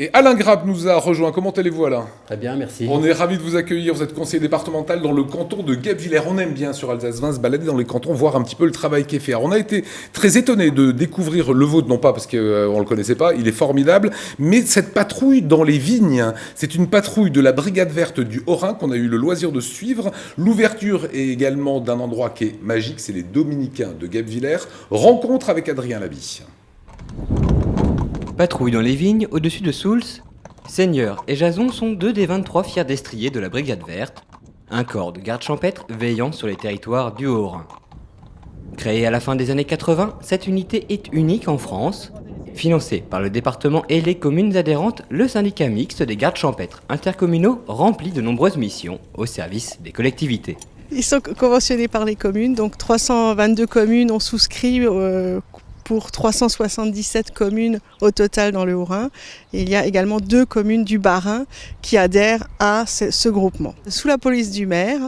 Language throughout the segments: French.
Et Alain Grappe nous a rejoint. Comment allez-vous, Alain ? Très bien, merci. On est ravis de vous accueillir. Vous êtes conseiller départemental dans le canton de Guebwiller. On aime bien sur Alsace 20 se balader dans les cantons, voir un petit peu le travail qui est fait. Alors, on a été très étonnés de découvrir le vôtre, non pas parce qu'on ne le connaissait pas, il est formidable, mais cette patrouille dans les vignes, c'est une patrouille de la Brigade Verte du Haut-Rhin qu'on a eu le loisir de suivre. L'ouverture est également d'un endroit qui est magique, c'est les Dominicains de Guebwiller. Rencontre avec Adrien Laby. Patrouille dans les vignes, au-dessus de Souls, Seigneur et Jason sont deux des 23 fiers destriers de la Brigade Verte, un corps de gardes champêtres veillant sur les territoires du Haut-Rhin. Créée à la fin des années 80, cette unité est unique en France. Financée par le département et les communes adhérentes, le syndicat mixte des gardes champêtres intercommunaux remplit de nombreuses missions au service des collectivités. Ils sont conventionnés par les communes, donc 322 communes ont souscrit pour 377 communes au total dans le Haut-Rhin. Et il y a également 2 communes du Bas-Rhin qui adhèrent à ce groupement. Sous la police du maire,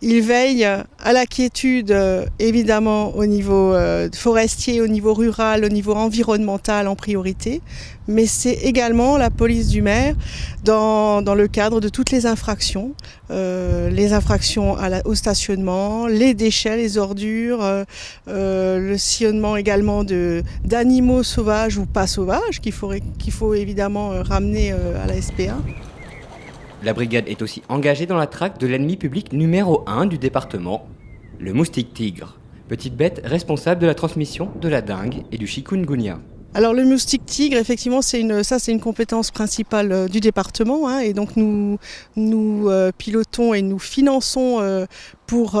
ils veillent à la quiétude évidemment au niveau forestier, au niveau rural, au niveau environnemental en priorité. Mais c'est également la police du maire dans le cadre de toutes les infractions au stationnement, les déchets, les ordures, le sillonnement également d'animaux sauvages ou pas sauvages qu'il faut évidemment ramener à la SPA. La brigade est aussi engagée dans la traque de l'ennemi public numéro 1 du département, le moustique tigre, petite bête responsable de la transmission de la dengue et du chikungunya. Alors le moustique tigre, effectivement, c'est une compétence principale du département, et donc nous pilotons et nous finançons pour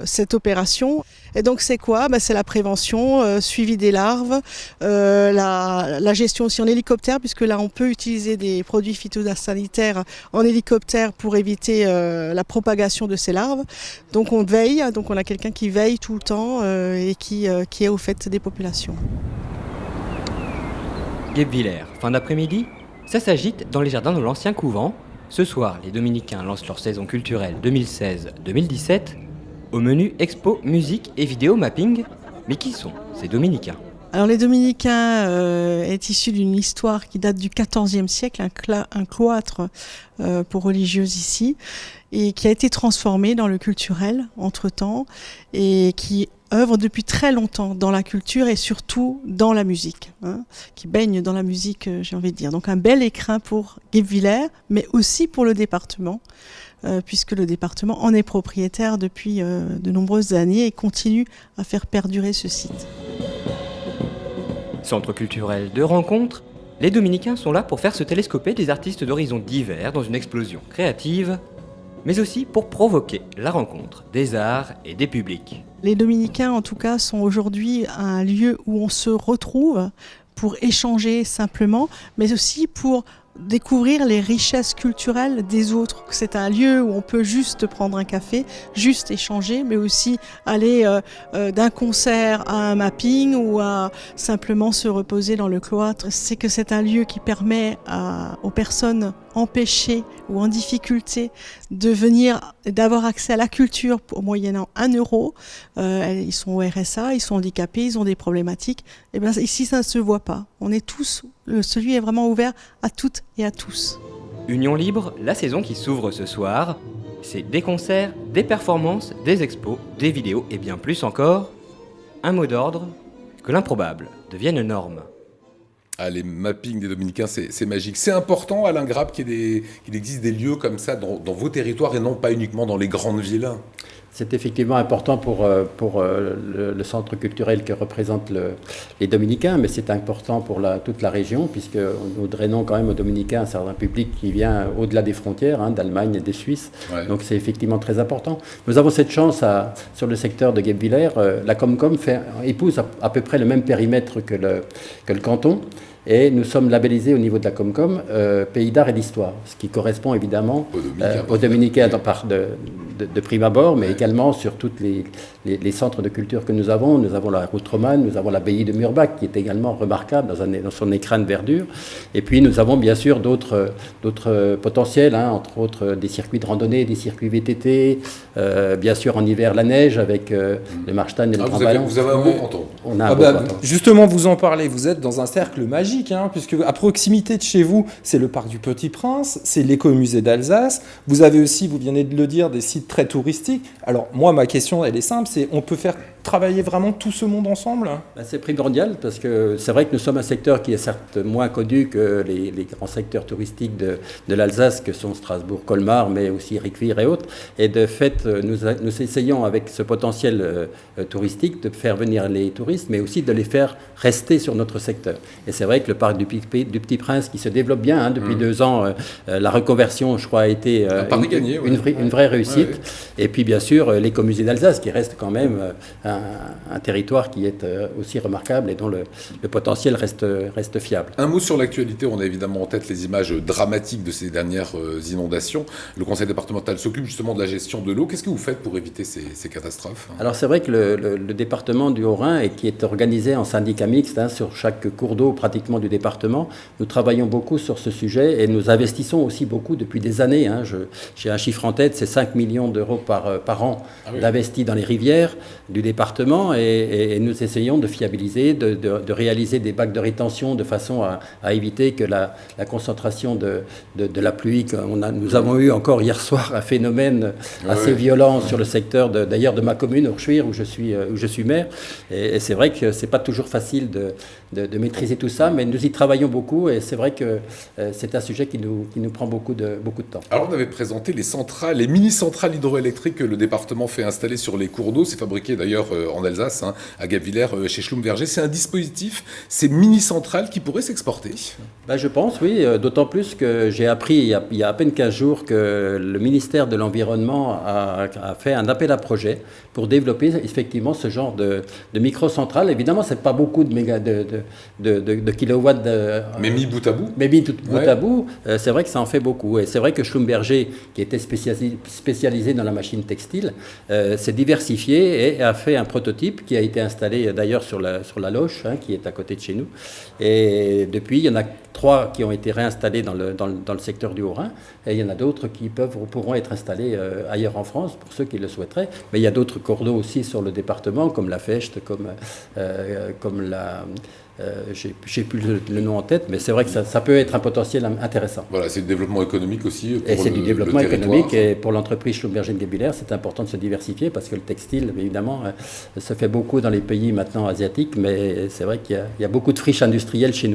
cette opération. Et donc c'est quoi ? C'est la prévention, suivi des larves, la gestion aussi en hélicoptère, puisque là on peut utiliser des produits phytosanitaires en hélicoptère pour éviter la propagation de ces larves. Donc on veille, donc on a quelqu'un qui veille tout le temps et qui est au fait des populations. Guebwiller, fin d'après-midi, ça s'agite dans les jardins de l'ancien couvent. Ce soir, les Dominicains lancent leur saison culturelle 2016-2017. Au menu expo, musique et vidéo mapping. Mais qui sont ces Dominicains ? Alors les Dominicains est issu d'une histoire qui date du XIVe siècle, un cloître pour religieuses ici, et qui a été transformé dans le culturel entre-temps, et qui œuvre depuis très longtemps dans la culture et surtout dans la musique, qui baigne dans la musique, j'ai envie de dire. Donc un bel écrin pour Guebwiller, mais aussi pour le département, puisque le département en est propriétaire depuis de nombreuses années et continue à faire perdurer ce site. Centre culturel de rencontres, les Dominicains sont là pour faire se télescoper des artistes d'horizons divers dans une explosion créative, mais aussi pour provoquer la rencontre des arts et des publics. Les Dominicains, en tout cas, sont aujourd'hui un lieu où on se retrouve pour échanger simplement, mais aussi pour découvrir les richesses culturelles des autres. C'est un lieu où on peut juste prendre un café, juste échanger, mais aussi aller d'un concert à un mapping ou à simplement se reposer dans le cloître. C'est que c'est un lieu qui permet aux personnes empêchées ou en difficulté de venir, d'avoir accès à la culture moyennant 1 euro. Ils sont au RSA, ils sont handicapés, ils ont des problématiques. Et bien ici, ça ne se voit pas. On est tous, ce lieu est vraiment ouvert à toutes et à tous. Union Libre, la saison qui s'ouvre ce soir, c'est des concerts, des performances, des expos, des vidéos et bien plus encore. Un mot d'ordre, que l'improbable devienne norme. Ah, les mappings des Dominicains, c'est magique. C'est important, Alain Grappe, qu'il existe des lieux comme ça dans vos territoires et non pas uniquement dans les grandes villes. C'est effectivement important pour le centre culturel que représentent les Dominicains, mais c'est important pour toute la région, puisque nous drainons quand même aux Dominicains un certain public qui vient au-delà des frontières, d'Allemagne et des Suisses. Ouais. Donc c'est effectivement très important. Nous avons cette chance sur le secteur de Guebwiller. La Comcom épouse à peu près le même périmètre que le canton. Et nous sommes labellisés au niveau de la Comcom Pays d'art et d'histoire, ce qui correspond évidemment aux Dominicains de prime abord, mais également sur tous les centres de culture que nous avons. Nous avons la route romane, nous avons l'abbaye de Murbach, qui est également remarquable dans son écrin de verdure. Et puis nous avons bien sûr d'autres potentiels, entre autres des circuits de randonnée, des circuits VTT, bien sûr en hiver la neige avec le marchtan et le grand ballon. Vous avez un beau canton. Justement, vous en parlez, vous êtes dans un cercle magique. magique, hein, puisque à proximité de chez vous, c'est le parc du Petit Prince, c'est l'écomusée d'Alsace. Vous avez aussi, vous venez de le dire, des sites très touristiques. Alors moi, ma question, elle est simple, c'est on peut faire travailler vraiment tout ce monde ensemble? C'est primordial parce que c'est vrai que nous sommes un secteur qui est certes moins connu que les grands secteurs touristiques de l'Alsace que sont Strasbourg, Colmar, mais aussi Riquewihr et autres. Et de fait, nous essayons avec ce potentiel touristique de faire venir les touristes, mais aussi de les faire rester sur notre secteur. Et c'est vrai que le parc du Petit Prince qui se développe bien hein, depuis 2 ans, la reconversion, je crois, a été une vraie réussite. Ouais. Et puis bien sûr, l'écomusée d'Alsace qui reste quand même un territoire qui est aussi remarquable et dont le potentiel reste fiable. Un mot sur l'actualité, on a évidemment en tête les images dramatiques de ces dernières inondations. Le conseil départemental s'occupe justement de la gestion de l'eau. Qu'est-ce que vous faites pour éviter ces catastrophes? Alors c'est vrai que le département du Haut-Rhin, qui est organisé en syndicat mixte hein, sur chaque cours d'eau pratiquement du département, nous travaillons beaucoup sur ce sujet et nous investissons aussi beaucoup depuis des années. Hein. J'ai un chiffre en tête, c'est 5 millions d'euros par an d'investis dans les rivières du département et nous essayons de fiabiliser, de réaliser des bacs de rétention de façon à éviter que la concentration de la pluie, nous avons eu encore hier soir un phénomène assez violent sur le secteur d'ailleurs de ma commune, Riquewihr, où je suis maire. Et c'est vrai que c'est pas toujours facile de maîtriser tout ça, mais nous y travaillons beaucoup et c'est vrai que c'est un sujet qui nous prend beaucoup de temps. Alors on avait présenté les mini-centrales hydroélectriques que le département fait installer sur les cours d'eau. C'est fabriqué d'ailleurs en Alsace, hein, à Gabwiller, chez Schlumberger. C'est un dispositif, ces mini-centrales qui pourraient s'exporter. Je pense, oui, d'autant plus que j'ai appris il y a à peine 15 jours que le ministère de l'Environnement a fait un appel à projet pour développer effectivement ce genre de micro-centrales. Évidemment, ce n'est pas beaucoup de kilowatts. Mais mis bout à bout. Mais mis bout à bout, c'est vrai que ça en fait beaucoup. Et c'est vrai que Schlumberger, qui était spécialisé dans la machine textile, s'est diversifié et a fait un prototype qui a été installé d'ailleurs sur la Loche, hein, qui est à côté de chez nous. Et depuis, il y en a 3 qui ont été réinstallés dans le secteur du Haut-Rhin, et il y en a d'autres qui pourront être installés ailleurs en France, pour ceux qui le souhaiteraient. Mais il y a d'autres cours d'eau aussi sur le département, comme la Fecht, comme la... j'ai plus le nom en tête, mais c'est vrai que ça peut être un potentiel intéressant. Voilà, c'est du développement économique aussi pour et c'est du développement économique, et pour l'entreprise Schlumberger de Gabwiller, c'est important de se diversifier parce que le textile, évidemment, se fait beaucoup dans les pays maintenant asiatiques, mais c'est vrai qu'il y a beaucoup de friches industrielles chez nous.